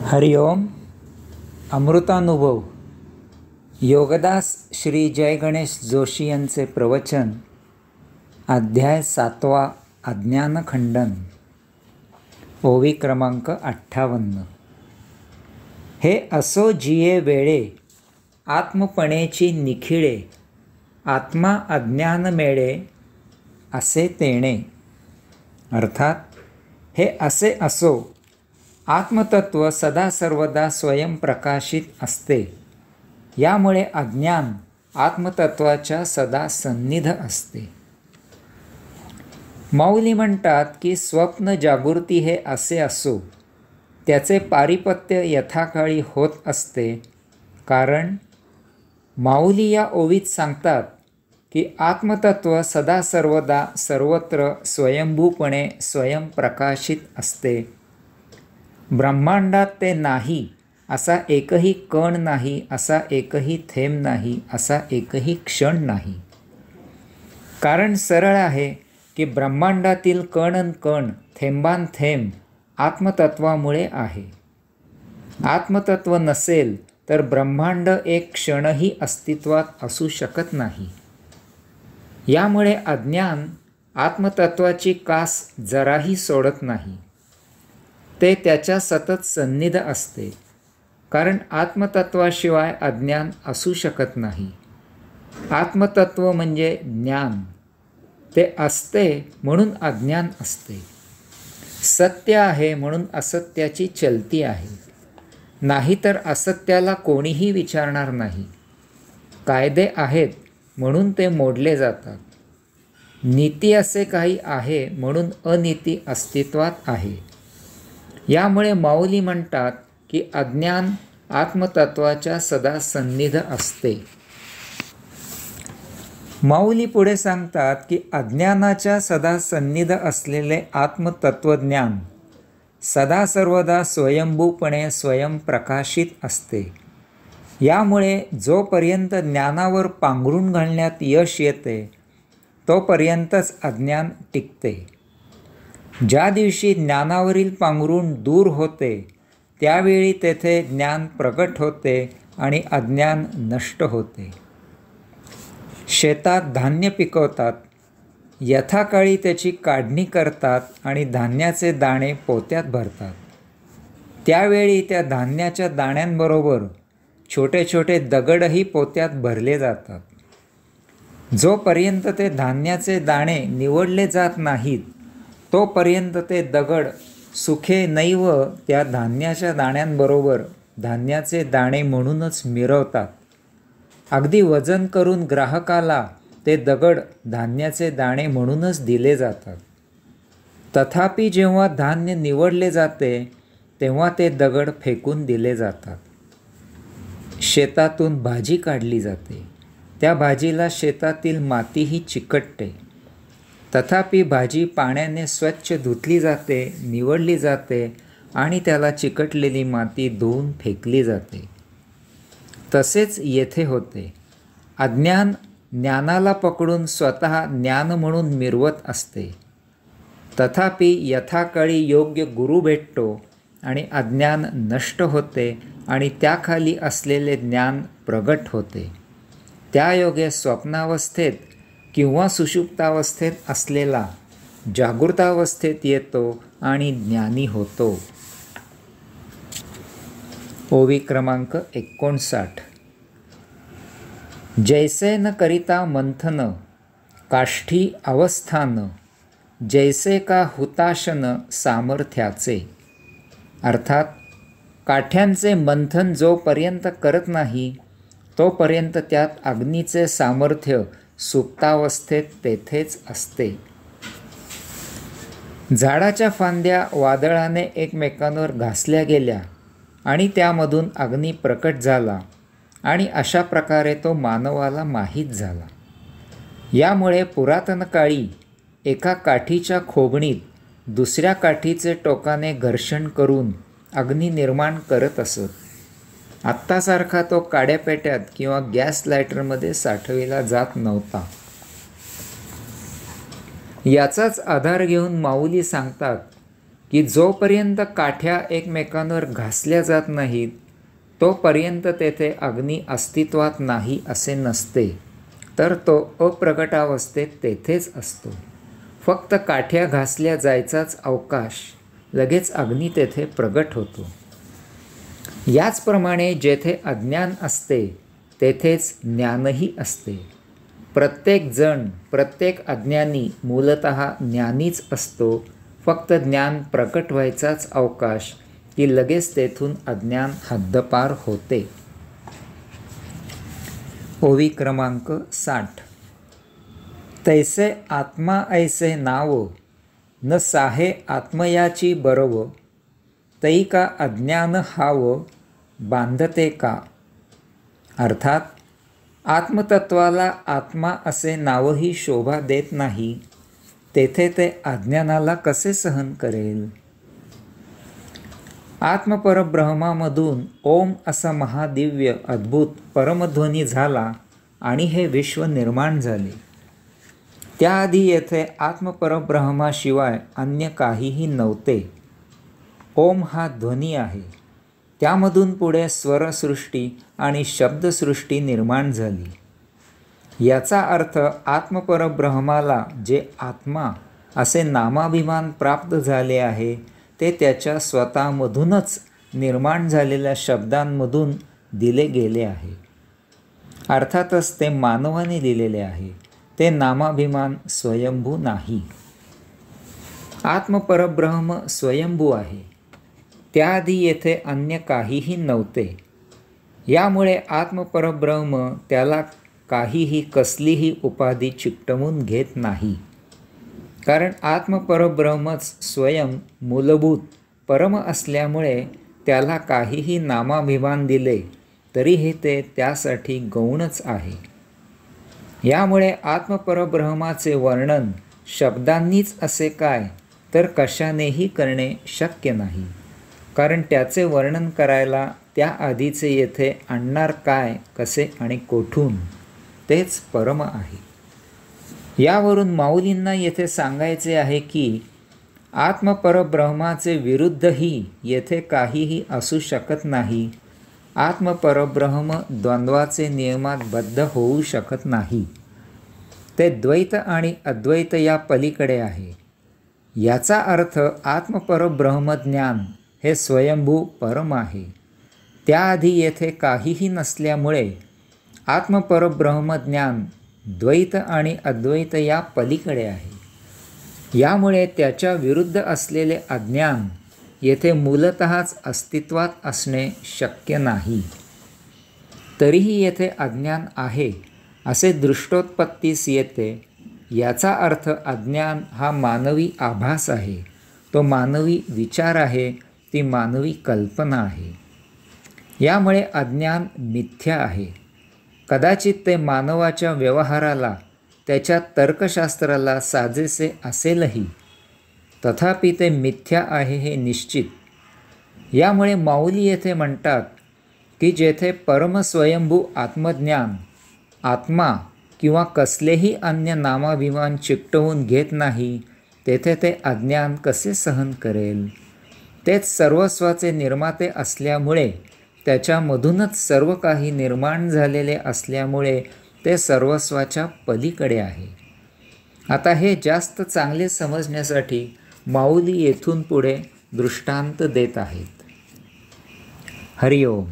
हरिओम. अमृतानुभव. योगदास श्री जय गणेश जोशी यांचे प्रवचन. अध्याय 7. अज्ञानखंडन. ओवी क्रमांक 58. हे असो जिये वेळे, आत्मपणेची निखिळे, आत्मा अज्ञान मेळे, असे तेणे. अर्थात हे असे असो, आत्मतत्व सदा सर्वदा स्वयंप्रकाशित असते. यामुळे अज्ञान आत्मतत्वाच्या सदा सन्निध असते. माऊली म्हणतात की स्वप्न जागृती हे असे असो, त्याचे पारिपत्य यथाकाळी होत असते. कारण माऊली या ओवीत सांगतात की आत्मतत्व सदा सर्वदा सर्वत्र स्वयंभूपणे स्वयंप्रकाशित असते. ब्रह्मांडात ते नाही असा एकही कण नाही, असा एकही थेंब नाही, असा एकही क्षण नाही. कारण सरळ आहे की ब्रह्मांडातील कण कण, थेंबान थेंब आत्मतत्वामुळे आहे. आत्मतत्व नसेल तर ब्रह्मांड एक क्षणही अस्तित्वात असू शकत नाही. यामुळे अज्ञान आत्मतत्वाची कास जराही सोडत नाही. ते त्याच्या सतत सन्निध असते. कारण आत्मतत्वाशिवाय अज्ञान असू शकत नाही. आत्मतत्व म्हणजे ज्ञान. ते असते म्हणून अज्ञान असते. सत्य आहे म्हणून असत्याची चलती आहे. नाहीतर असत्याला कोणीही विचारणार नाही. कायदे आहेत म्हणून ते मोडले जातात. नीती असे काही आहे म्हणून अनीती अस्तित्वात आहे. यामुळे माऊली म्हणतात की अज्ञान आत्मतत्वाच्या सदा सन्निध असते. माऊली पुढे सांगतात की अज्ञानाच्या सदा सन्निध असलेले आत्मतत्वज्ञान सदा सर्वदा स्वयंभूपणे स्वयंप्रकाशित असते. यामुळे जोपर्यंत ज्ञानावर पांघरून घालण्यात यश येते तोपर्यंतच अज्ञान टिकते. ज्या दिवशी ज्ञानावरील पांघरून दूर होते त्यावेळी तेथे ज्ञान प्रगट होते आणि अज्ञान नष्ट होते. शेतात धान्य पिकवतात. यथाकाळी त्याची काढणी करतात आणि धान्याचे दाणे पोत्यात भरतात. त्यावेळी त्या धान्याच्या दाण्यांबरोबर छोटे छोटे दगडही पोत्यात भरले जातात. जोपर्यंत ते धान्याचे दाणे निवडले जात नाहीत तोपर्यंत ते दगड सुखे नैव त्या धान्याच्या दाण्यांबरोबर धान्याचे दाणे म्हणूनच मिरवतात. अगदी वजन करून ग्राहकाला ते दगड धान्याचे दाणे म्हणूनच दिले जातात. तथापि जेव्हा धान्य निवडले जाते तेव्हा ते दगड फेकून दिले जातात. शेतातून भाजी काढली जाते. त्या भाजीला शेतातील मातीही चिकटते. तथापि भाजी पाण्याने स्वच्छ धुतली जाते, निवडली जाते आणि त्याला चिकटलेली माती धुवून फेकली जाते. तसेच येथे होते. अज्ञान ज्ञानाला पकडून स्वतः ज्ञान म्हणून मिरवत असते. तथापि यथाकाळी योग्य गुरु भेटतो आणि अज्ञान नष्ट होते आणि त्याखाली असलेले ज्ञान प्रगट होते. त्यायोगे स्वप्नावस्थेत किंवा सुषुप्तावस्थेत असलेला जागृतावस्थेत येतो आणि ज्ञानी होतो. ओवी क्रमांक 59. जैसे न करिता मंथन काष्ठी अवस्थान, जैसे का हुताशन सामर्थ्याचे. अर्थात काठ्यांचे मंथन जोपर्यंत करत नाही तोपर्यंत त्यात अग्नीचे सामर्थ्य सुप्तावस्थेत तेथेच असते. झाडाच्या फांद्या वादळाने एकमेकांवर घासल्या गेल्या आणि त्यामधून अग्नी प्रकट झाला आणि अशा प्रकारे तो मानवाला माहीत झाला. यामुळे पुरातन काळी एका काठीच्या खोबणीत दुसऱ्या काठीचे टोकाने घर्षण करून अग्नी निर्माण करत असत. आत्तासारखा तो काड्यापेट्यात किंवा गॅस लायटरमध्ये साठविला जात नव्हता. याचाच आधार घेऊन माऊली सांगतात की जोपर्यंत काठ्या एकमेकांवर घासल्या जात नाहीत तोपर्यंत तेथे अग्नी अस्तित्वात नाही असे नसते, तर तो अप्रगटावस्थेत तेथेच असतो. फक्त काठ्या घासल्या जायचाच अवकाश, लगेच अग्नी तेथे प्रगट होतो. याचप्रमाणे जेथे अज्ञान असते तेथेच ज्ञानही असते. प्रत्येक जण, प्रत्येक अज्ञानी मूलतः ज्ञानीच असतो. फक्त ज्ञान प्रकट व्हायचाच अवकाश की लगेच तेथून अज्ञान हद्दपार होते. ओवी क्रमांक 60. तैसे आत्मा ऐसे नाव, न साहे आत्मयाची बरव, तै का अज्ञान हाव, बांधते का. अर्थात आत्मतत्वाला आत्मा असे नावही शोभा देत नाही, तेथे ते अज्ञानाला कसे सहन करेल. आत्मपरब्रह्मामधून ओम असा महादिव्य अद्भुत परमध्वनी झाला आणि हे विश्व निर्माण झाले. त्याआधी येथे आत्मपरब्रह्माशिवाय अन्य काहीही नव्हते. ओम हा ध्वनी आहे. त्यामधून पुढे स्वरसृष्टी आणि शब्दसृष्टी निर्माण झाली. याचा अर्थ आत्मपरब्रह्माला जे आत्मा असे नामाभिमान प्राप्त झाले आहे ते त्याच्या स्वतःमधूनच निर्माण झालेल्या शब्दांमधून दिले गेले आहे. अर्थातच ते मानवाने दिलेले आहे. ते नामाभिमान स्वयंभू नाही. आत्मपरब्रह्म स्वयंभू आहे. त्याआधी येथे अन्य काहीही नव्हते. यामुळे आत्मपरब्रह्म त्याला काहीही कसलीही उपाधी चिकटवून घेत नाही. कारण आत्मपरब्रह्मच स्वयं मूलभूत परम असल्यामुळे त्याला काहीही नामाभिमान दिले तरीही ते त्यासाठी गौणच आहे. यामुळे आत्मपरब्रह्माचे वर्णन शब्दांनीच असे काय तर कशानेही करणे शक्य नाही. कारण त्याचे वर्णन करायला त्याआधीचे येथे आणणार काय, कसे आणि कोठून, तेच परम आहे. यावरून माऊलींना येथे सांगायचे आहे की आत्मपरब्रह्माचे विरुद्धही येथे काहीही असू शकत नाही. आत्मपरब्रह्म द्वंद्वाचे नियमात बद्ध होऊ शकत नाही. ते द्वैत आणि अद्वैत या पलीकडे आहे. याचा अर्थ आत्मपरब्रह्म ज्ञान हे स्वयंभू परम आहे. त्याआधी येथे काहीही नसल्यामुळे आत्मपरब्रह्म ज्ञान द्वैत आणि अद्वैत या पलीकडे आहे. यामुळे त्याच्या विरुद्ध असलेले अज्ञान येथे मूलतःच अस्तित्वात असणे शक्य नाही. तरीही येथे अज्ञान आहे असे दृष्टोत्पत्तीस येते. याचा अर्थ अज्ञान हा मानवी आभास आहे. तो मानवी विचार आहे. ती मानवी कल्पना आहे. यामुळे अज्ञान मिथ्या आहे. कदाचित ते मानवाच्या व्यवहाराला, त्याच्या तर्कशास्त्राला साजेसे असेलही, तथापि ते मिथ्या आहे हे निश्चित. यामुळे माऊली येथे म्हणतात की जेथे परमस्वयंभू आत्मज्ञान, आत्मा किंवा कसलेही अन्य नामाभिमान चिकटवून घेत नाही तेथे ते अज्ञान कसे सहन करेल. तेच सर्वस्वाचे निर्माते असल्यामुळे, त्याच्यामधूनच सर्व काही निर्माण झालेले असल्यामुळे ते सर्वस्वाच्या पलीकडे आहे. आता हे जास्त चांगले समजण्यासाठी माऊली येथून पुढे दृष्टांत देत आहेत. हरिओम.